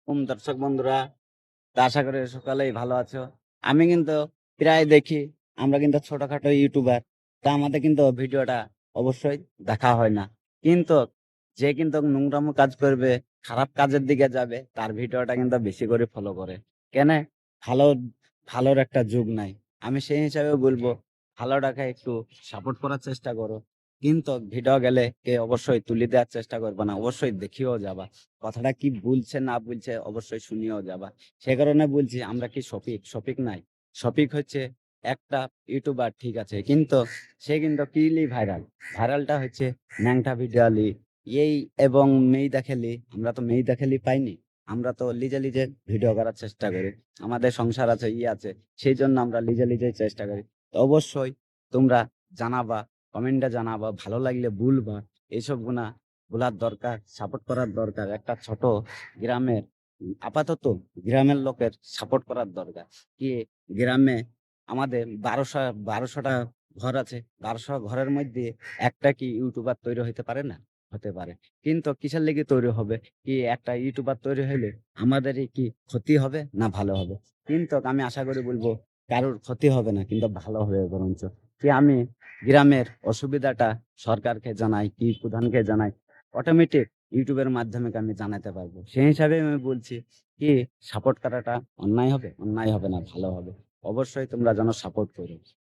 দর্শক বন্ধুরা, তা আশা করি সকালেই ভালো আছো। আমি কিন্তু প্রায় দেখি আমরা কিন্তু ছোটখাটো ইউটিউবার। তা আমাদের কিন্তু ভিডিওটা অবশ্যই দেখা হয় না। কিন্তু যে কিন্তু নোংরামো কাজ করবে, খারাপ কাজের দিকে যাবে তার ভিডিওটা কিন্তু বেশি করে ফলো করে। কেনে? ভালো ভালোর একটা যুগ নাই। আমি সেই হিসাবে বলব ভালোটাকে একটু সাপোর্ট করার চেষ্টা করো। কিন্তু ভিডিও গেলে কে অবশ্যই তুলে দেওয়ার চেষ্টা করবে না। অবশ্যই দেখিয়েও যাবা। কথাটা কি বলছে না বলছে অবশ্যই শুনিয়েও যাবা। সে কারণে বলছি আমরা কি শফিক নাই। শফিক হচ্ছে একটা ইউটিউবার ঠিক আছে। কিন্তু সে কিন্তু কিলি ভাইরাল। ভাইরালটা হচ্ছে ন্যাংটা ভিডিওলি এই এবং মেয়েদা খেলি। আমরা তো মেয়েদা খেলি পাইনি। আমরা তো লিজে ভিডিও করার চেষ্টা করি। আমাদের সংসার আছে, আছে। সেই জন্য আমরা লিজে চেষ্টা করি। তো অবশ্যই তোমরা জানাবা, কমেন্টে জানাবা, ভালো লাগলে বলবা। এইসব গুণা বলার দরকার, সাপোর্ট করার দরকার। একটা ছোট গ্রামের আপাতত গ্রামের লোকের সাপোর্ট করার দরকার। কি গ্রামে আমাদের ১২০০টা ঘর আছে। ১২০০ ঘরের মধ্যে একটা কি ইউটিউবার তৈরি হইতে পারে না? হতে পারে। কিন্তু কিসের লেগে তৈরি হবে? কি একটা ইউটিউবার তৈরি হইলে আমাদেরই কি ক্ষতি হবে না ভালো হবে? কিন্তু আমি আশা করি বলবো কারোর ক্ষতি হবে না, কিন্তু ভালো হবে বরঞ্চ। কি আমি গ্রামের অসুবিধাটা সরকারকে জানাই, কি প্রধানকে জানাই, অটোমেটিক ইউটিউবের মাধ্যমে আমি জানাতে পারবো। সেই হিসাবে আমি বলছি কি সাপোর্ট করাটা অন্যায় হবে? অন্যায় হবে না, ভালো হবে। অবশ্যই তোমরা যেন সাপোর্ট করো।